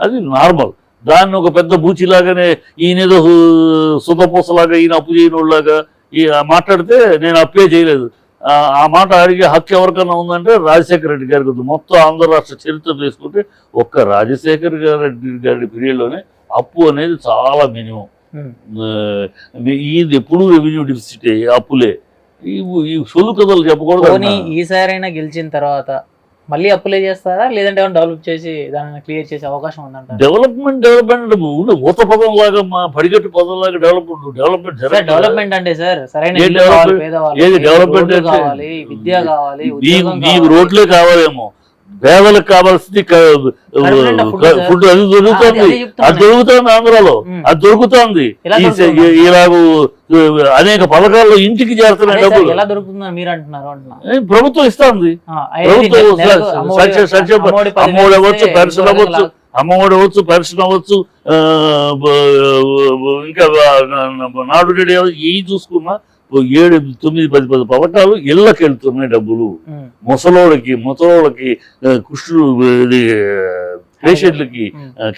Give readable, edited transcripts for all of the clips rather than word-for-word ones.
అది నార్మల్. దాన్ని ఒక పెద్ద బూచిలాగానే ఈయనేదో సుధపూసలాగా ఈయన అప్పు చేయనోళ్ళలాగా మాట్లాడితే నేను అప్పే చేయలేదు ఆ మాట అడిగే హక్కు ఎవరికైనా ఉందంటే రాజశేఖర రెడ్డి గారికి ఉంది. మొత్తం ఆంధ్ర రాష్ట్ర చరిత్ర తీసుకుంటే ఒక్క రాజశేఖర రెడ్డి గారి పీరియడ్లోనే అప్పు అనేది చాలా మినిమం. ఇది ఎప్పుడు రెవెన్యూ డిఫిసిట్ అప్పులే. ఈ సొల్లు కథలు చెప్పకూడదు. ఈసారైనా గెలిచిన తర్వాత మళ్ళీ అప్పులే చేస్తారా లేదంటే డెవలప్ చేసి దాన్ని క్లియర్ చేసే అవకాశం ఉందంట? డెవలప్మెంట్ ఊత పదం లాగా మా పడిగట్టు పదం లాగా డెవలప్మెంట్ అంటే సార్ సరైన డెవలప్మెంట్ కావాలి, విద్య కావాలి, మీకు రోడ్లే కావాలేమో, పేదలకు కావాల్సింది ఫుడ్ అది దొరుకుతుంది. అది దొరుకుతుంది ఆంధ్రాలో, అది దొరుకుతుంది. ఇలాగ అనేక పథకాల్లో ఇంటికి చేరుతున్నాయి డబ్బులు. ఎలా దొరుకుతుందని మీరు అంటున్నారు? ప్రభుత్వం ఇస్తుంది. అమ్మఒడి అవ్వచ్చు, పెన్షన్ అవ్వచ్చు, అమ్మఒడి అవ్వచ్చు, పెన్షన్ అవ్వచ్చు, ఇంకా నాడు నేడు ఏవి చూసుకున్నా 7, 9, 10 పథకాలు ఇళ్ళకి వెళ్తున్నాయి డబ్బులు. ముసలోళ్ళకి పేషెంట్లకి,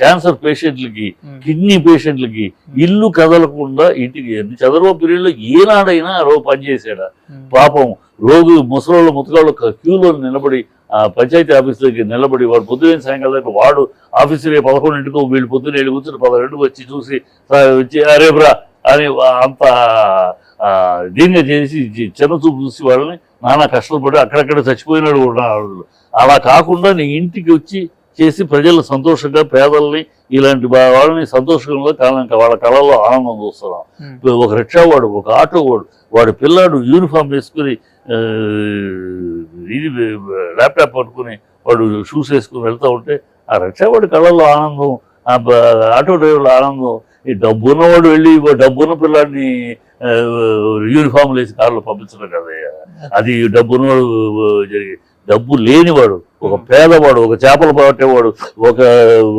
క్యాన్సర్ పేషెంట్లకి, కిడ్నీ పేషెంట్లకి ఇల్లు కదలకుండా ఇంటికి. చంద్రబాబు పీరియడ్లో ఏనాడైనా పనిచేసాడా? పాపం ముసలోళ్ళు ముతకాళ్ళు క్యూలో నిలబడి పంచాయతీ ఆఫీస్ దగ్గర నిలబడి వాడు పొద్దున సాయంకాలం దగ్గర వాడు ఆఫీసు 11ంటికో వీళ్ళు పొద్దున్న 7 కూర్చొని 12ంటికి వచ్చి చూసి రేపురా అని అంత దీన్ని చేసి చిన్న చూపు చూసి వాళ్ళని నానా కష్టపడి అక్కడక్కడ చచ్చిపోయినాడు కూడా. అలా కాకుండా నీ ఇంటికి వచ్చి చేసి ప్రజలు సంతోషంగా, పేదల్ని ఇలాంటి వాళ్ళని సంతోషంగా వాళ్ళ కళల్లో ఆనందం చూస్తున్నాం. ఒక రిక్షా వాడు, ఒక ఆటో వాడు పిల్లాడు యూనిఫామ్ వేసుకుని ఇది ల్యాప్టాప్ పట్టుకుని వాడు షూస్ వేసుకుని వెళ్తూ ఉంటే ఆ రిక్షా వాడి కళల్లో ఆనందం, ఆ ఆటో డ్రైవర్ల ఆనందం. ఈ డబ్బున్నవాడు వెళ్ళి డబ్బున్న పిల్లాడిని యూనిఫామ్ వేసి కారులో పంపించడం కదయ్యా. అది డబ్బున్నవాడు జరిగి, డబ్బు లేనివాడు, ఒక పేదవాడు, ఒక చేపలు పట్టేవాడు, ఒక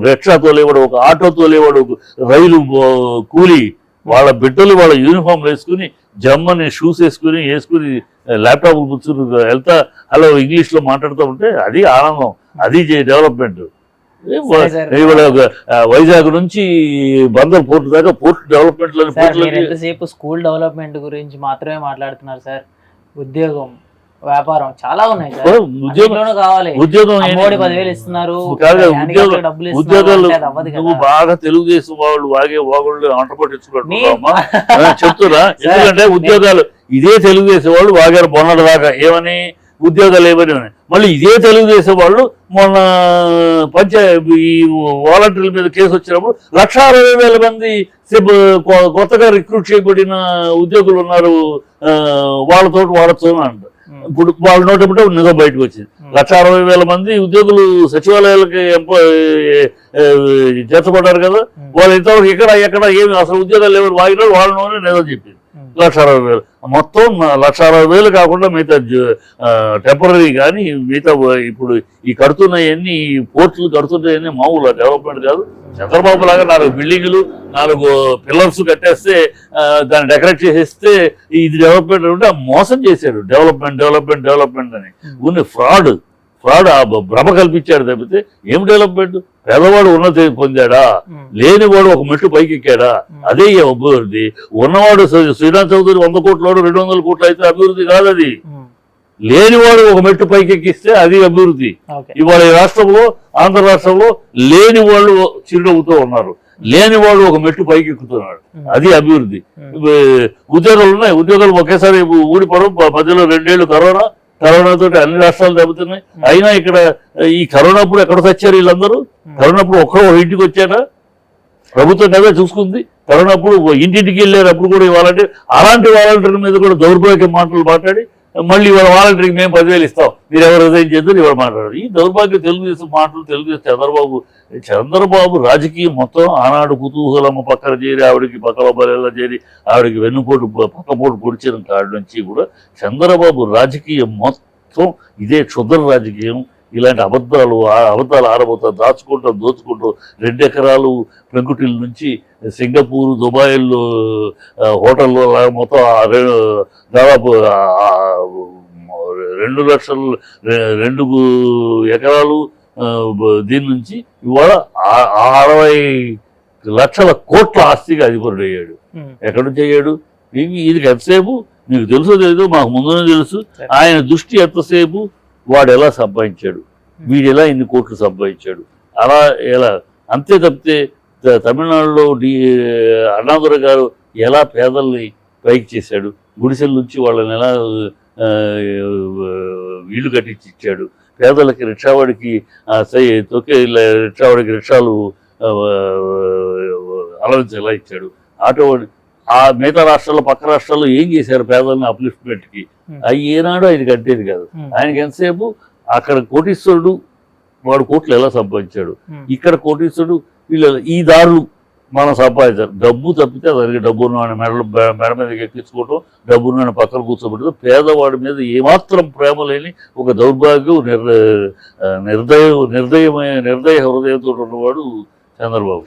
రిక్షా తోలేవాడు, ఒక ఆటో తోలేవాడు, రైలు కూలి, వాళ్ళ బిడ్డలు వాళ్ళ యూనిఫామ్ వేసుకుని జమ్మని షూస్ వేసుకుని ల్యాప్టాప్ కూర్చుని వెళ్తా హలో ఇంగ్లీష్లో మాట్లాడుతూ ఉంటే అది ఆనందం, అది డెవలప్మెంట్. వైజాగ్ నుంచి బందర్ పోర్టు దాకా పోర్ట్ డెవలప్మెంట్. ఎంతసేపు స్కూల్ డెవలప్మెంట్ గురించి మాత్రమే మాట్లాడుతున్నారు సార్. ఉద్యోగం, వ్యాపారం చాలా ఉన్నాయి సార్. ఉద్యోగం 10,000 ఇస్తున్నారు. ఉద్యోగాలు నువ్వు బాగా తెలుగుదేశం వాళ్ళు వాగోళ్ళు అంట పట్టించుకుంటున్నావమ్మా చెప్తున్నా. ఎందుకంటే ఉద్యోగాలు ఇదే తెలుగుదేశం వాళ్ళు వాగారు మొన్నటి దాకా ఏమని ఉద్యోగాలు ఏమని. మళ్ళీ ఇదే తెలుగుదేశం వాళ్ళు మొన్న ఈ వాలంటీర్ల మీద కేసు వచ్చినప్పుడు 1,60,000 మంది కొత్తగా రిక్రూట్ చేయబడిన ఉద్యోగులు ఉన్నారు, వాళ్ళతో వాడచ్చు అంట. ఇప్పుడు వాళ్ళ నోటప్పుడు నిజం బయటకు వచ్చింది. 1,60,000 మంది ఉద్యోగులు సచివాలయాలకి చేర్చబడ్డారు కదా. వాళ్ళు ఇంతవరకు ఎక్కడ ఏమి అసలు ఉద్యోగాలు లేవని వాగినా వాళ్ళ నిజం చెప్పింది. 1,60,000 మొత్తం 1,60,000 కాకుండా మిగతా టెంపరీ కానీ మిగతా ఇప్పుడు ఈ కడుతున్నాయన్నీ పోర్టులు కడుతున్నాయన్నీ మామూలు డెవలప్మెంట్ కాదు. చంద్రబాబు లాగా 4 బిల్డింగులు 4 పిల్లర్స్ కట్టేస్తే దాన్ని డెకరేట్ చేసేస్తే ఇది డెవలప్మెంట్ అంటే మోసం చేశాడు. డెవలప్మెంట్ అని ఉన్న ఫ్రాడ్ భ్రమ కల్పించాడు తప్పితే ఏం డెవలప్మెంట్? పేదవాడు ఉన్నతి పొందాడా? లేనివాడు ఒక మెట్టు పైకి ఎక్కాడా? అదే అభివృద్ధి. ఉన్నవాడు శ్రీరామ్ చౌదరి 100 కోట్లు 200 కోట్లు అయితే అభివృద్ధి కాదు. అది లేనివాడు ఒక మెట్టు పైకి ఎక్కిస్తే అది అభివృద్ధి. ఇవాళ ఈ రాష్ట్రంలో, ఆంధ్ర రాష్ట్రంలో లేని వాళ్ళు చిరునవ్వుతూ ఉన్నారు, లేనివాడు ఒక మెట్టు పైకి ఎక్కుతున్నాడు, అది అభివృద్ధి. ఉద్యోగాలు ఉన్నాయి, ఉద్యోగాలు ఒకేసారి ఊడిపోవడం. మధ్యలో 2 ఏళ్ళు కరోనాతో అన్ని రాష్ట్రాలు దెబ్బతున్నాయి. అయినా ఇక్కడ ఈ కరోనా అప్పుడు ఎక్కడ తెచ్చారు వీళ్ళందరూ? కరోనా అప్పుడు ఒక్కడో ఇంటికి వచ్చారా? ప్రభుత్వం కదా చూసుకుంది. కరోనా అప్పుడు ఇంటింటికి వెళ్ళారు. అప్పుడు కూడా అలాంటి వాలంటీర్ల మీద కూడా దౌర్భాగ్య మాటలు మాట్లాడి మళ్ళీ ఇవాళ వాలంటీర్కి మేము 10,000 ఇస్తాం, మీరు ఎవరు రిజైన్ చేద్దరు ఇవాళ మాట్లాడారు. ఈ దౌర్భాగ్య తెలుగుదేశం మాటలు. తెలుగుదేశం చంద్రబాబు రాజకీయం మొత్తం ఆనాడు కుతూహలమ్మ పక్కన చేరి ఆవిడకి పక్కల బలెలా చేరి ఆవిడకి వెన్నుపోటు పక్కపోటు పొడిచిన కాడి నుంచి కూడా చంద్రబాబు రాజకీయం మొత్తం ఇదే క్షుద్ర రాజకీయం. ఇలాంటి అబద్ధాలు ఆడబోతా దోచుకుంటూ 2 ఎకరాలు పెంకుటిల నుంచి సింగపూర్, దుబాయ్లో హోటల్లో మొత్తం దాదాపు 2 ఎకరాలు దీని నుంచి ఇవాళ 60 లక్షల కోట్ల ఆస్తికి అధిపరుడు అయ్యాడు. ఎక్కడి నుంచి అయ్యాడు? ఇది ఎంతసేపు నీకు తెలుసో తెలీదు, మాకు ముందునే తెలుసు. ఆయన దృష్టి ఎంతసేపు వాడు ఎలా సంపాదించాడు, వీడు ఎలా ఇన్ని కోట్లు సంపాదించాడు, అలా ఎలా. అంతే తప్పితే తమిళనాడులో అన్నాదురై గారు ఎలా పేదల్ని పైకి చేశాడు, గుడిసెల నుంచి వాళ్ళని ఎలా ఇల్లు కట్టించి ఇచ్చాడు, పేదలకి రిక్షావాడికి రిక్షావాడికి రిక్షాలు అలవెన్స్ ఎలా ఇచ్చాడు, ఆటో ఆ మిగతా రాష్ట్రాల్లో పక్క రాష్ట్రాల్లో ఏం చేశారు పేదలను అప్లిఫ్ట్మెంట్కి, అవి ఏనాడు ఆయన కట్టేది కాదు. ఆయనకి ఎంతసేపు అక్కడ కోటీశ్వరుడు వాడు కోట్లు ఎలా సంపాదించాడు, ఇక్కడ కోటీశ్వరుడు వీళ్ళు ఈ దారులు మనం సంపాదించారు. డబ్బు తప్పితే అతనికి డబ్బున్న మెడ మీదకి ఎక్కించుకోవటం, డబ్బున్న పక్కన కూర్చోబెట్టడం, పేదవాడి మీద ఏమాత్రం ప్రేమ లేని ఒక దౌర్భాగ్యం నిర్దయ హృదయంతో ఉన్నవాడు చంద్రబాబు.